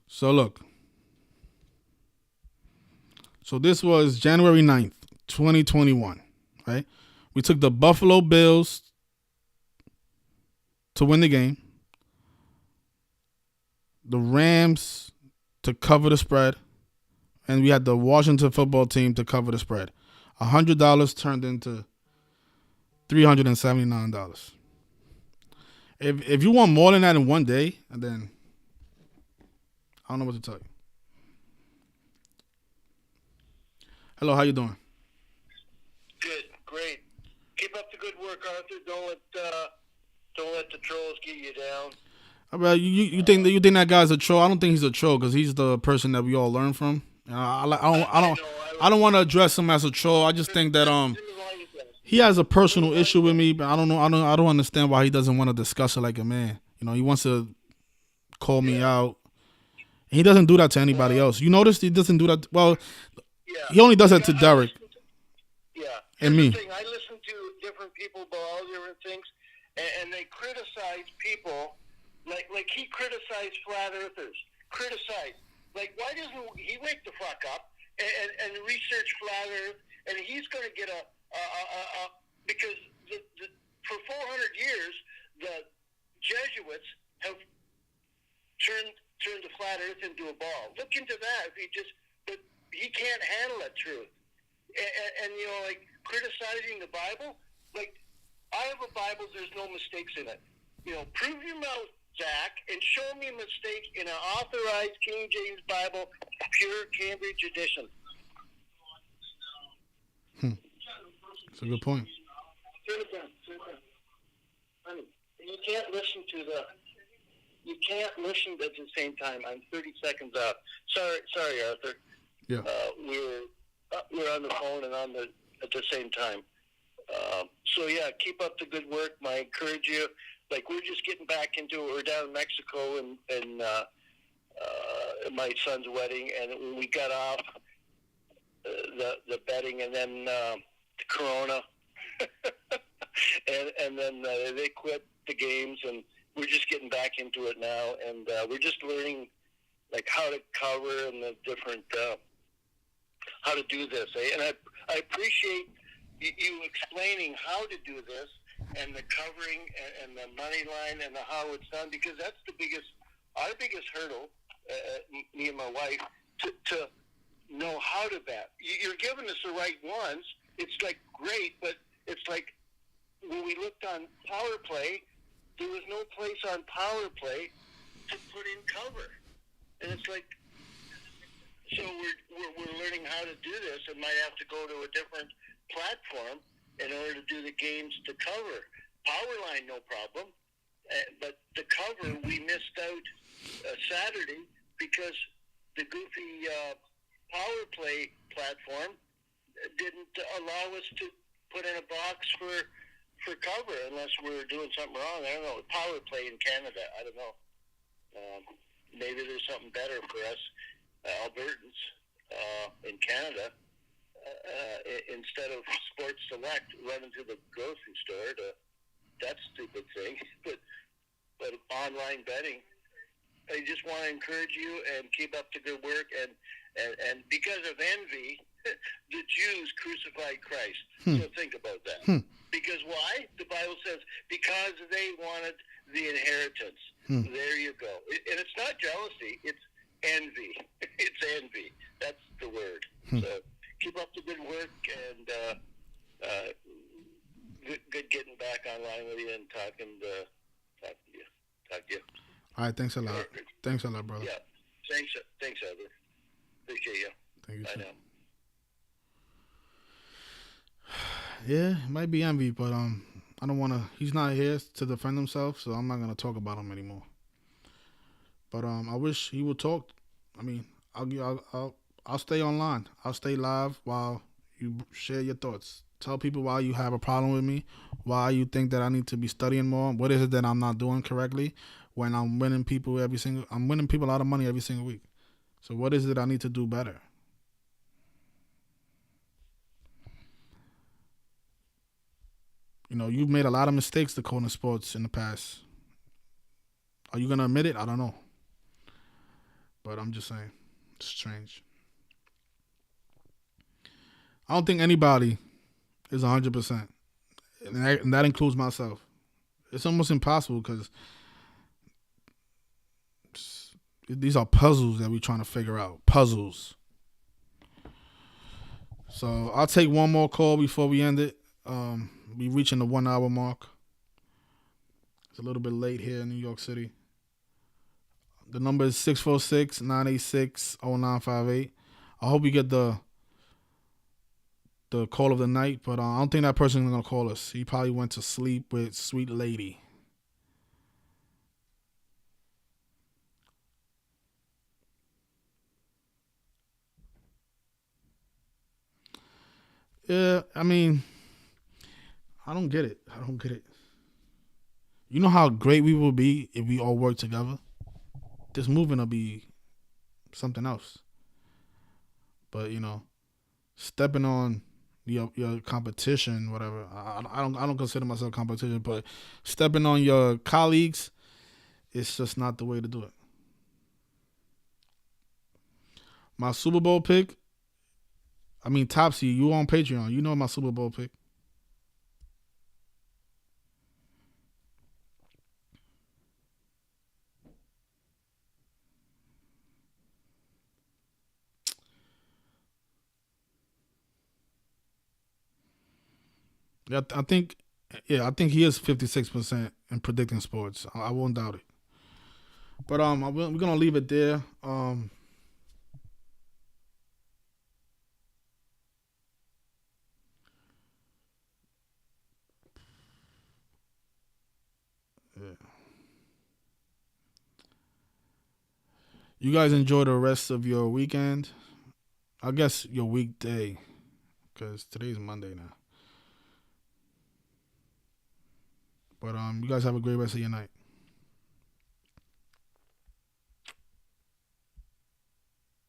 Speaker 1: So look. So this was January 9th, 2021, right? We took the Buffalo Bills to win the game, the Rams to cover the spread, and we had the Washington football team to cover the spread. $100 turned into $379. If you want more than that in one day, and then I don't know what to tell you. Hello, how you doing?
Speaker 3: Good, great. Keep up the good work, Arthur. Don't let the trolls get you down.
Speaker 1: You think that guy's a troll? I don't think he's a troll because he's the person that we all learn from. I don't want to address him as a troll. I just think that he has a personal issue with me, but I don't know. I don't understand why he doesn't want to discuss it like a man. He wants to call me out. He doesn't do that to anybody else. You notice he doesn't do that. Well, he only does that to Derek. And me.
Speaker 3: The thing, I listen to different people about all different things, and they criticize people like he criticized flat earthers. Like, why doesn't he wake the fuck up and research flat Earth? And he's going to get because for 400 years the Jesuits have turned the flat Earth into a ball. Look into that. But he can't handle that truth. And like criticizing the Bible, like I have a Bible. There's no mistakes in it. Prove your mouth, Zach, and show me a mistake in an authorized King James Bible, pure Cambridge edition.
Speaker 1: That's a good point.
Speaker 3: You can't listen at the same time. I'm 30 seconds out. Sorry, Arthur.
Speaker 1: Yeah.
Speaker 3: We're on the phone and at the same time. So yeah, keep up the good work. I encourage you. Like, we're just getting back into it. We're down in Mexico and my son's wedding, and when we got off the betting, and then the Corona, and then they quit the games, and we're just getting back into it now, and we're just learning like how to cover and the different how to do this. And I appreciate you explaining how to do this, and the covering and the money line and how it's done, because that's our biggest hurdle, me and my wife, to know how to bet. You're giving us the right ones. It's like great, but it's like when we looked on power play, there was no place on power play to put in cover, and it's like, so we're learning how to do this, and might have to go to a different platform in order to do the games to cover. Power line, no problem. But the cover, we missed out Saturday because the goofy power play platform didn't allow us to put in a box for cover unless we were doing something wrong. I don't know. Power play in Canada, I don't know. Maybe there's something better for us Albertans in Canada. Instead of Sports Select running to the grocery store to that stupid thing, but online betting. I just want to encourage you and keep up the good work, and because of envy, the Jews crucified Christ. So think about that. Because why? The Bible says because they wanted the inheritance. There you go. And it's not jealousy; it's envy. It's envy. That's the word. So keep up the good work, and good getting back online with you and talking to you.
Speaker 1: All right, thanks a lot. Thanks a lot, brother.
Speaker 3: Yeah, thanks, Heather. Appreciate you.
Speaker 1: Thank you.
Speaker 3: I know.
Speaker 1: Yeah, it might be envy, but I don't want to. He's not here to defend himself, so I'm not gonna talk about him anymore. But I wish he would talk. I mean, I'll stay online. I'll stay live while you share your thoughts. Tell people why you have a problem with me, why you think that I need to be studying more. What is it that I'm not doing correctly when I'm winning people I'm winning people a lot of money every single week. So what is it I need to do better? You've made a lot of mistakes decoding sports in the past. Are you going to admit it? I don't know. But I'm just saying, it's strange. I don't think anybody is 100%. And that includes myself. It's almost impossible because these are puzzles that we're trying to figure out. Puzzles. So I'll take one more call before we end it. We're reaching the 1 hour mark. It's a little bit late here in New York City. The number is 646-986-0958. I hope you get the the call of the night, but I don't think that person is gonna call us. He probably went to sleep with Sweet Lady. Yeah, I mean, I don't get it. I don't get it. You know how great we will be if we all work together? This movement will be something else. But, stepping on your competition, whatever. I don't consider myself competition, but stepping on your colleagues, it's just not the way to do it. My Super Bowl pick, Topsy, you on Patreon. You know my Super Bowl pick. Yeah, I think he is 56% in predicting sports. I won't doubt it. But we're gonna leave it there. Yeah. You guys enjoy the rest of your weekend. I guess your weekday, because today's Monday now. But you guys have a great rest of your night.